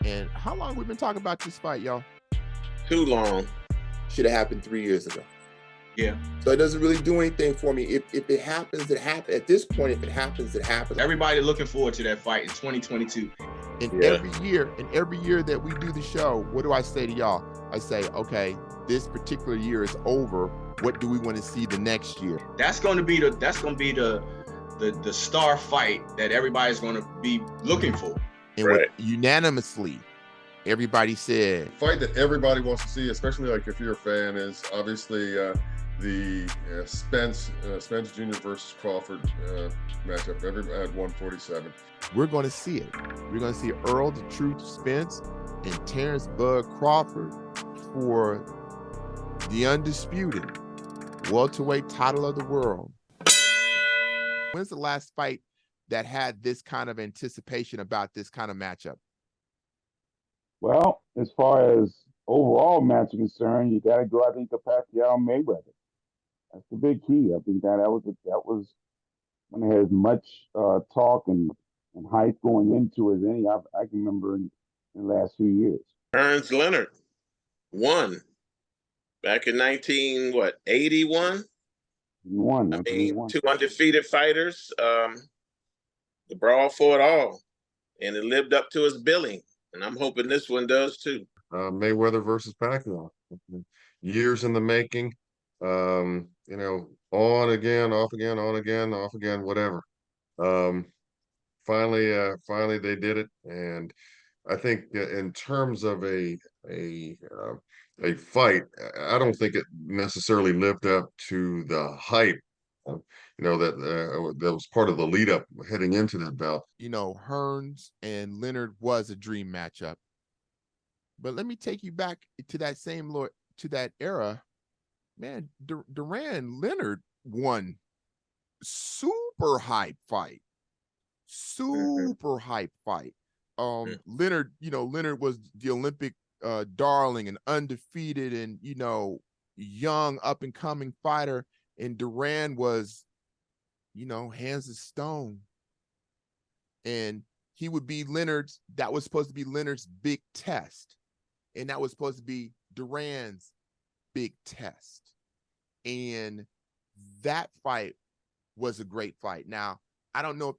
And how long we been talking about this fight, y'all? Too long. Should have happened 3 years ago. Yeah. So it doesn't really do anything for me. If it happens, it happens. At this point, if it happens, it happens. Everybody looking forward to that fight in 2022. And every year that we do the show, what do I say to y'all? I say, okay, this particular year is over. What do we want to see the next year? That's going to be the star fight that everybody's going to be looking for. And what unanimously everybody said, the fight that everybody wants to see, especially like if you're a fan, is obviously the Spence Jr. versus Crawford matchup. Everybody had 147. We're going to see it. We're going to see Errol the Truth Spence and Terence Bud Crawford for the undisputed welterweight title of the world. When's the last fight that had this kind of anticipation about this kind of matchup? Well, as far as overall match is concerned, you got to go, I think, to Pacquiao Mayweather. That's the big key. I think that was when it had as much talk and hype going into it as any I can remember in the last few years. Terence Leonard won back in 81. I mean, 2 undefeated fighters. The brawl for it all, and it lived up to his billing. And I'm hoping this one does too. Mayweather versus Pacquiao. Years in the making. On again, off again, on again, off again, whatever. Finally they did it. And I think in terms of a fight, I don't think it necessarily lived up to the hype. That was part of the lead up heading into that bout. Hearns and Leonard was a dream matchup. But let me take you back to that era. Man, Duran Leonard won super hype fight. Leonard, Leonard was the Olympic darling and undefeated and, young up and coming fighter. And Duran was, hands of stone. And he would be that was supposed to be Leonard's big test. And that was supposed to be Duran's big test. And that fight was a great fight. Now, I don't know if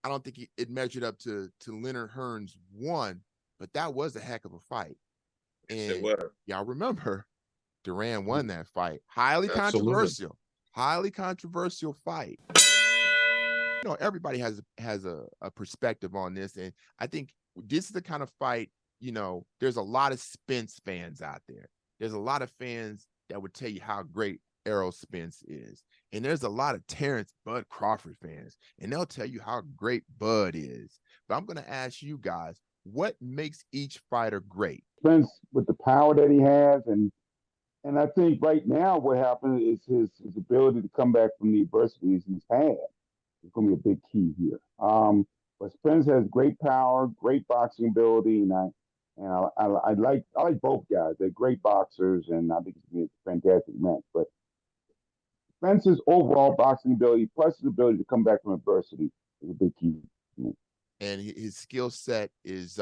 I don't think it measured up to Leonard Hearns 1, but that was a heck of a fight. And y'all remember, Duran won that fight. Highly controversial fight. Everybody has a perspective on this. And I think this is the kind of fight, there's a lot of Spence fans out there. There's a lot of fans that would tell you how great Errol Spence is. And there's a lot of Terence Bud Crawford fans, and they'll tell you how great Bud is. But I'm going to ask you guys, what makes each fighter great? Spence, with the power that he has, and I think right now what happened is his ability to come back from the adversities he's had is going to be a big key here. But Spence has great power, great boxing ability, and I like both guys. They're great boxers, and I think it's going to be a fantastic match. But Spence's overall boxing ability, plus his ability to come back from adversity, is a big key to me. And his skill set is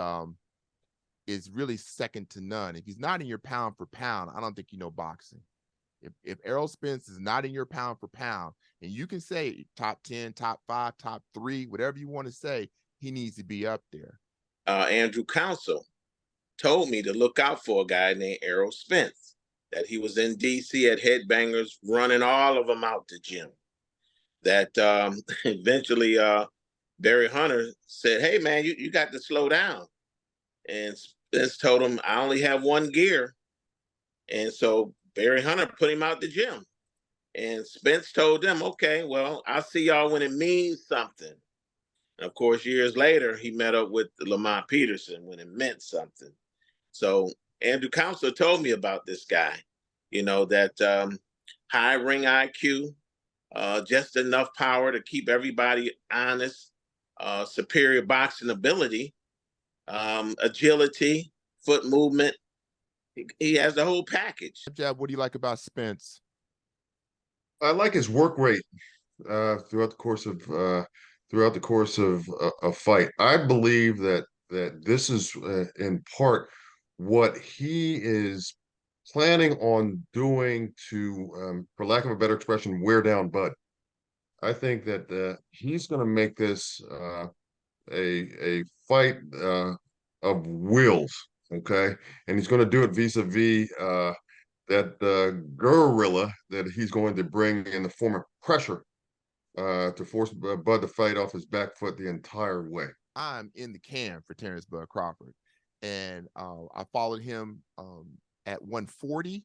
really second to none. If he's not in your pound for pound, I don't think you know boxing. If Errol Spence is not in your pound for pound, and you can say top 10, top 5, top 3, whatever you want to say, he needs to be up there. Andrew Council told me to look out for a guy named Errol Spence, that he was in D.C. at Headbangers running all of them out the gym. That eventually Barry Hunter said, hey, man, you got to slow down. And Spence told him, I only have one gear. And so Barry Hunter put him out the gym. And Spence told them, okay, well, I'll see y'all when it means something. And of course, years later, he met up with Lamont Peterson when it meant something. So Andrew Council told me about this guy, that high ring IQ, just enough power to keep everybody honest, superior boxing ability, agility, foot movement. He has the whole package. Jab, what do you like about Spence? I like his work rate throughout the course of a fight. I believe that that this is in part what he is planning on doing to, for lack of a better expression, wear down Bud. I think that he's going to make this a fight of wills, okay, and he's going to do it vis-a-vis that gorilla that he's going to bring in the form of pressure to force Bud to fight off his back foot the entire way. I'm in the can for Terence Bud Crawford, and I followed him at 140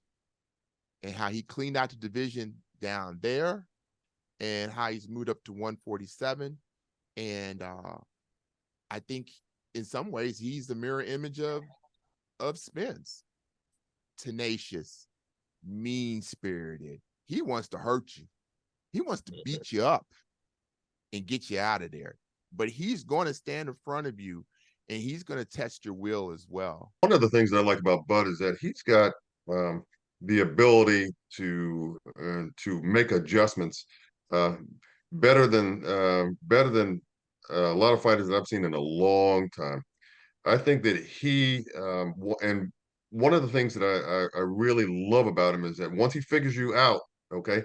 and how he cleaned out the division down there, and how he's moved up to 147. And I think in some ways he's the mirror image of Spence. Tenacious, mean-spirited. He wants to hurt you. He wants to beat you up and get you out of there. But he's going to stand in front of you, and he's going to test your will as well. One of the things that I like about Bud is that he's got the ability to make adjustments better than a lot of fighters that I've seen in a long time. I think that he and one of the things that I really love about him is that once he figures you out, okay,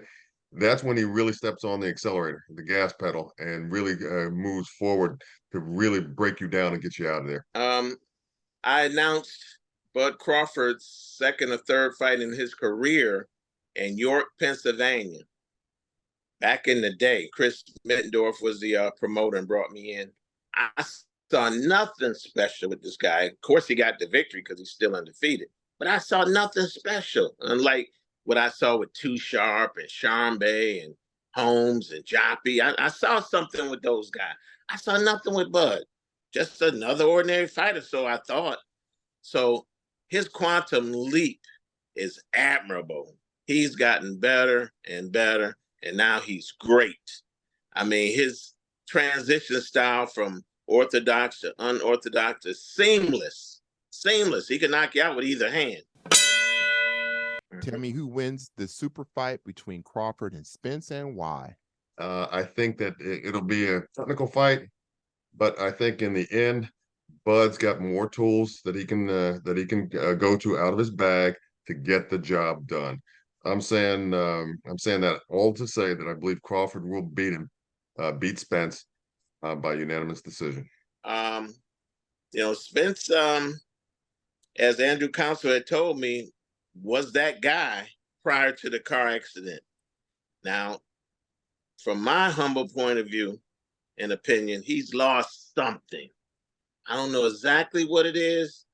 that's when he really steps on the accelerator, the gas pedal, and really moves forward to really break you down and get you out of there. I announced Bud Crawford's second or third fight in his career in York, Pennsylvania. Back in the day, Chris Mittendorf was the promoter and brought me in. I saw nothing special with this guy. Of course, he got the victory because he's still undefeated. But I saw nothing special, unlike what I saw with Too Sharp and Sharmba and Holmes and Joppy. I saw something with those guys. I saw nothing with Bud. Just another ordinary fighter, so I thought. So his quantum leap is admirable. He's gotten better and better, and now he's great. I mean, his transition style from orthodox to unorthodox is seamless. Seamless. He can knock you out with either hand. Tell me who wins the super fight between Crawford and Spence, and why? I think that it'll be a technical fight, but I think in the end, Bud's got more tools that he can go to out of his bag to get the job done. I'm saying that all to say that I believe Crawford will beat Spence by unanimous decision. Spence, as Andrew Council had told me, was that guy prior to the car accident. Now, from my humble point of view and opinion, he's lost something. I don't know exactly what it is.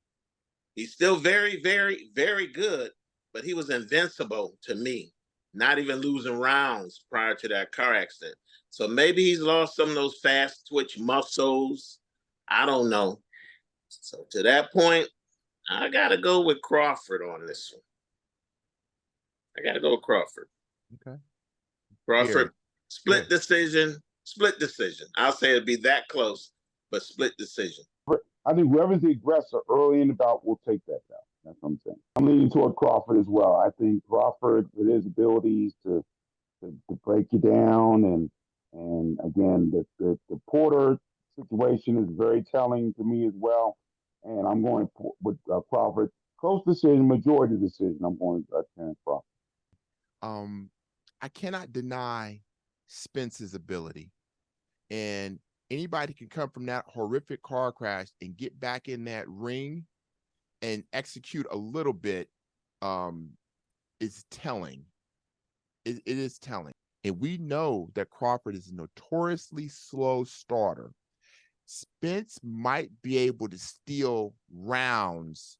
He's still very, very, very good, but he was invincible to me, not even losing rounds prior to that car accident. So maybe he's lost some of those fast twitch muscles. I don't know. So to that point, I got to go with Crawford on this one. I got to go with Crawford. Okay. Crawford, Split decision. I'll say it'd be that close, but split decision. I think whoever's the aggressor early in the bout will take that down. That's what I'm saying. I'm leaning toward Crawford as well. I think Crawford, with his abilities to break you down, and again, the Porter situation is very telling to me as well. And I'm going with Crawford. Close decision, majority decision. I'm going with Terence Crawford. I cannot deny Spence's ability, and anybody can come from that horrific car crash and get back in that ring and execute a little bit. Is telling. It is telling, and we know that Crawford is a notoriously slow starter. Spence might be able to steal rounds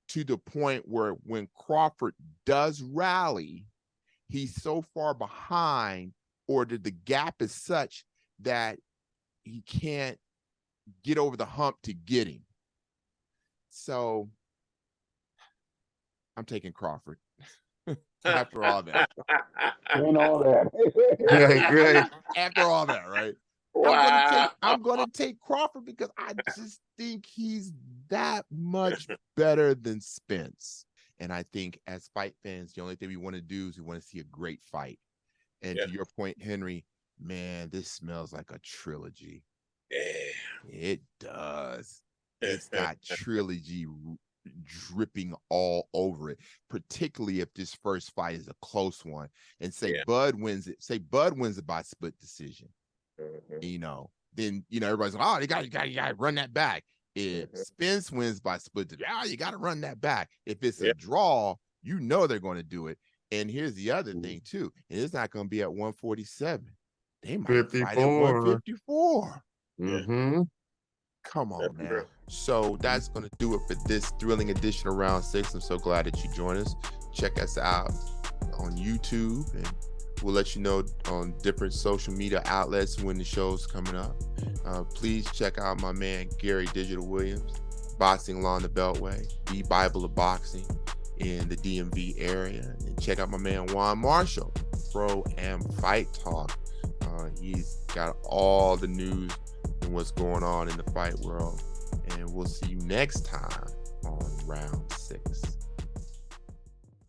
to the point where when Crawford does rally, he's so far behind, or the gap is such that he can't get over the hump to get him. So I'm taking Crawford. After all that. And all that. Right. After all that, right? Wow. I'm gonna take Crawford because I just think he's that much better than Spence. And I think as fight fans, the only thing we want to do is we want to see a great fight. And to your point, Henry, man, this smells like a trilogy. Yeah. It does. it's got trilogy dripping all over it, particularly if this first fight is a close one, and say Bud wins it by split decision. You know, then everybody's like, oh, you got to run that back. If Spence wins by split decision, you got to run that back. If it's a draw, they're going to do it. And here's the other thing too, and it's not going to be at 147. They might 54. fight at 154. Come on That's now. true. So that's going to do it for this thrilling edition of Round 6. I'm so glad that you joined us. Check us out on YouTube, and we'll let you know on different social media outlets when the show's coming up. Please check out my man, Gary Digital Williams, Boxing Along the Beltway, the Bible of Boxing in the DMV area. And check out my man, Juan Marshall, Pro Am Fight Talk. He's got all the news and what's going on in the fight world. And we'll see you next time on Round 6.